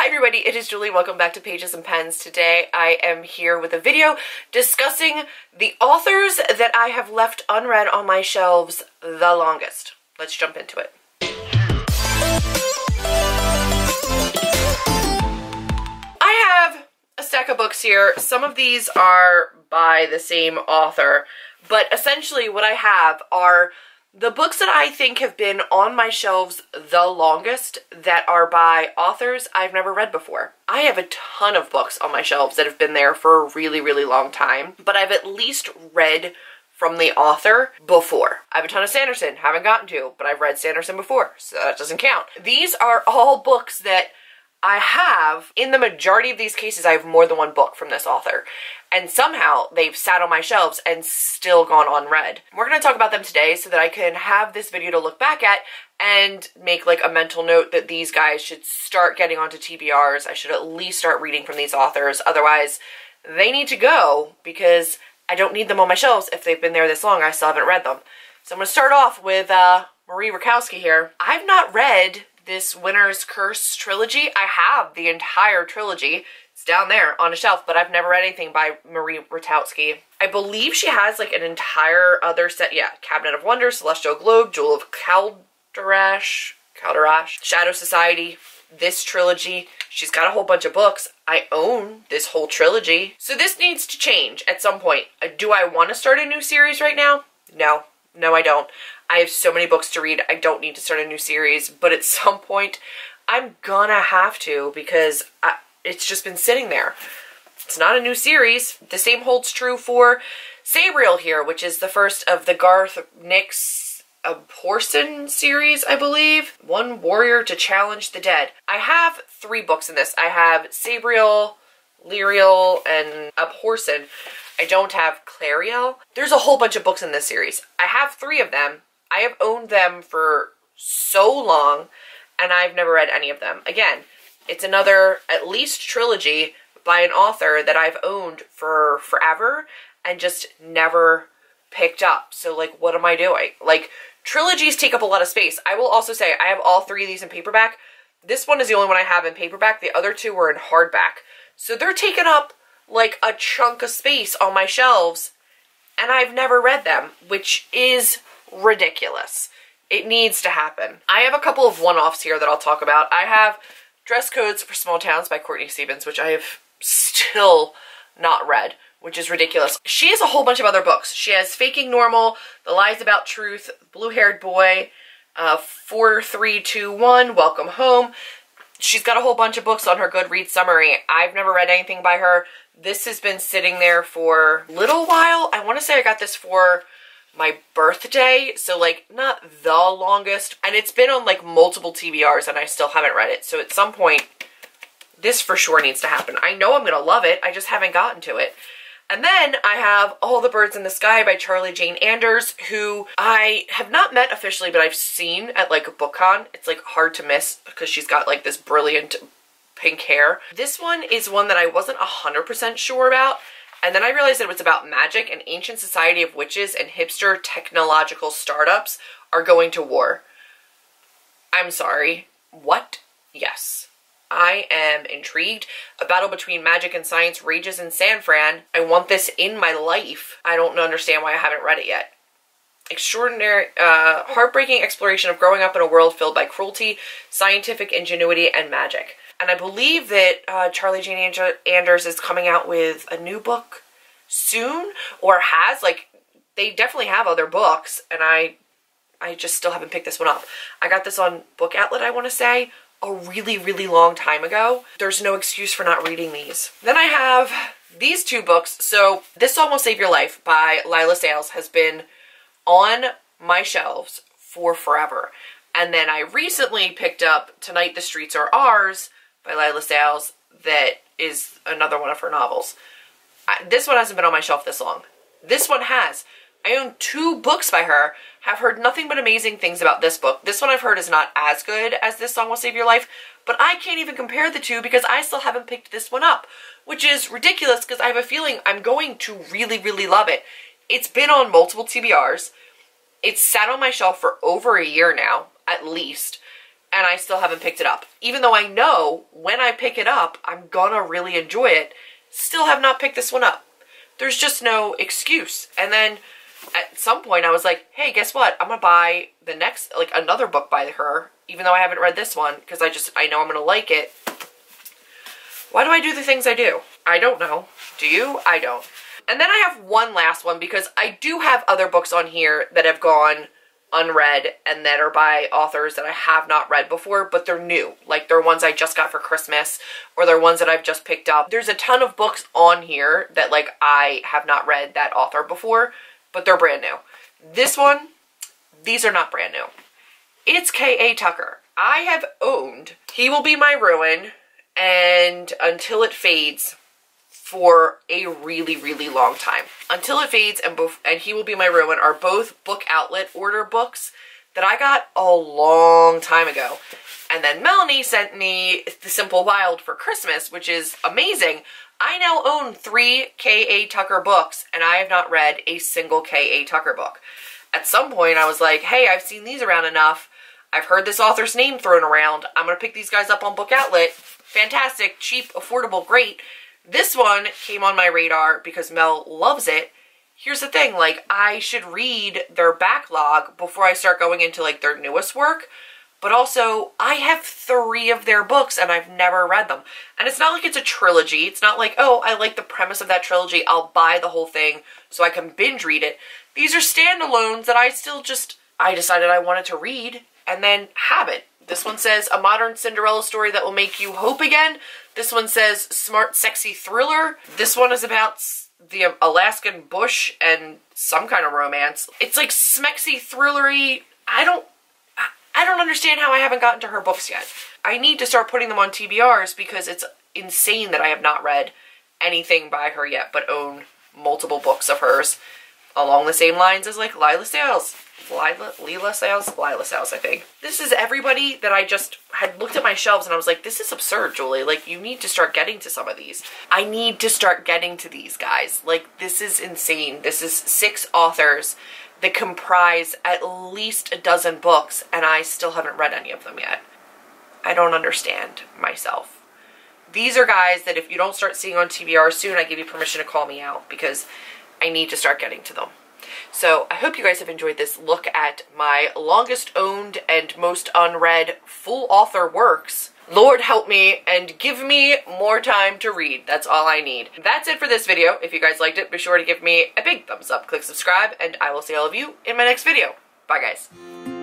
Hi everybody, it is Julie. Welcome back to Pages and Pens. Today I am here with a video discussing the authors that I have left unread on my shelves the longest. Let's jump into it. I have a stack of books here. Some of these are by the same author, but essentially what I have are the books that I think have been on my shelves the longest that are by authors I've never read before. I have a ton of books on my shelves that have been there for a really, really long time, but I've at least read from the author before. I have a ton of Sanderson, haven't gotten to, but I've read Sanderson before, so that doesn't count. These are all books that I have. In the majority of these cases, I have more than one book from this author. And somehow they've sat on my shelves and still gone unread. We're going to talk about them today so that I can have this video to look back at and make like a mental note that these guys should start getting onto TBRs. I should at least start reading from these authors. Otherwise, they need to go because I don't need them on my shelves. If they've been there this long, I still haven't read them. So I'm going to start off with Marie Rutkoski here. I've not read this Winter's Curse trilogy. I have the entire trilogy. It's down there on a shelf, but I've never read anything by Marie Rutkoski. I believe she has like an entire other set. Yeah, Cabinet of Wonders, Celestial Globe, Jewel of Calderash, Shadow Society, this trilogy. She's got a whole bunch of books. I own this whole trilogy. So this needs to change at some point. Do I want to start a new series right now? No. No, I don't. I have so many books to read. I don't need to start a new series, but at some point I'm gonna have to because it's just been sitting there. It's not a new series. The same holds true for Sabriel here, which is the first of the Garth Nix abhorson series, I believe. One Warrior to Challenge the Dead. I have 3 books in this. I have Sabriel, Lyriel, and abhorson. I don't have Clariel. There's a whole bunch of books in this series. I have 3 of them. I have owned them for so long, and I've never read any of them. Again, it's another, at least trilogy by an author that I've owned for forever and just never picked up. So, like, what am I doing? Like, trilogies take up a lot of space. I will also say I have all 3 of these in paperback. This one is the only one I have in paperback. The other 2 were in hardback. So they're taking up like a chunk of space on my shelves, and I've never read them, which is ridiculous. It needs to happen. I have a couple of one-offs here that I'll talk about. I have Dress Codes for Small Towns by Courtney Stevens, which I have still not read, which is ridiculous. She has a whole bunch of other books. She has Faking Normal, The Lies About Truth, Blue-Haired Boy, 4321, Welcome Home. She's got a whole bunch of books on her Goodreads summary. I've never read anything by her. This has been sitting there for a little while. I want to say I got this for my birthday, so like not the longest. And it's been on like multiple TBRs and I still haven't read it. So at some point, this for sure needs to happen. I know I'm going to love it. I just haven't gotten to it. And then I have All the Birds in the Sky by Charlie Jane Anders, who I have not met officially, but I've seen at like a book con. It's like hard to miss because she's got like this brilliant pink hair. This one is one that I wasn't 100% sure about. And then I realized that it was about magic. An ancient society of witches and hipster technological startups are going to war. I'm sorry. What? Yes. I am intrigued. A battle between magic and science rages in San Fran. I want this in my life. I don't understand why I haven't read it yet. Extraordinary, heartbreaking exploration of growing up in a world filled by cruelty, scientific ingenuity, and magic. And I believe that Charlie Jane Anders is coming out with a new book soon, or has. Like, they definitely have other books, and I just still haven't picked this one up. I got this on Book Outlet, I want to say, a really, really long time ago. There's no excuse for not reading these. Then I have these 2 books. So This Song Will Save Your Life by Lila Sales has been on my shelves for forever. And then I recently picked up Tonight the Streets Are Ours by Lila Sales. That is another one of her novels. This one hasn't been on my shelf this long. This one has. I own 2 books by her, have heard nothing but amazing things about this book. This one I've heard is not as good as This Song Will Save Your Life, but I can't even compare the 2 because I still haven't picked this one up, which is ridiculous because I have a feeling I'm going to really, really love it. It's been on multiple TBRs. It's sat on my shelf for over a year now, at least, and I still haven't picked it up. Even though I know when I pick it up, I'm gonna really enjoy it, still have not picked this one up. There's just no excuse. And then at some point I was like, hey, guess what? I'm gonna buy the next, like, another book by her, even though I haven't read this one, because I know I'm gonna like it. Why do I do the things I do? I don't know. Do you? I don't. And then I have one last one, because I do have other books on here that have gone unread and that are by authors that I have not read before, but they're new. Like, they're ones I just got for Christmas, or they're ones that I've just picked up. There's a ton of books on here that, like, I have not read that author before, but they're brand new. This one, these are not brand new. It's K.A. Tucker. I have owned He Will Be My Ruin and Until It Fades for a really, really long time. Until It Fades and He Will Be My Ruin are both book outlet order books that I got a long time ago. And then Melanie sent me The Simple Wild for Christmas, which is amazing. I now own 3 K.A. Tucker books, and I have not read a single K.A. Tucker book. At some point, I was like, hey, I've seen these around enough. I've heard this author's name thrown around. I'm going to pick these guys up on Book Outlet. Fantastic, cheap, affordable, great. This one came on my radar because Mel loves it. Here's the thing, like, I should read their backlog before I start going into, like, their newest work. But also, I have 3 of their books and I've never read them. And it's not like it's a trilogy. It's not like, oh, I like the premise of that trilogy, I'll buy the whole thing so I can binge read it. These are standalones that I decided I wanted to read and then haven't. This one says, a modern Cinderella story that will make you hope again. This one says, smart, sexy thriller. This one is about the Alaskan bush and some kind of romance. It's like smexy, thrillery. I don't understand how I haven't gotten to her books yet. I need to start putting them on TBRs because it's insane that I have not read anything by her yet, but own multiple books of hers along the same lines as, like, Lila Sales. Lila Sales, I think. This is everybody that I just had looked at my shelves and I was like, this is absurd, Julie. Like, you need to start getting to some of these. I need to start getting to these guys. Like, this is insane. This is 6 authors that comprise at least a dozen books, and I still haven't read any of them yet. I don't understand myself. These are guys that if you don't start seeing on TBR soon, I give you permission to call me out because I need to start getting to them. So I hope you guys have enjoyed this look at my longest owned and most unread full author works. Lord help me and give me more time to read. That's all I need. That's it for this video. If you guys liked it, be sure to give me a big thumbs up, click subscribe, and I will see all of you in my next video. Bye, guys.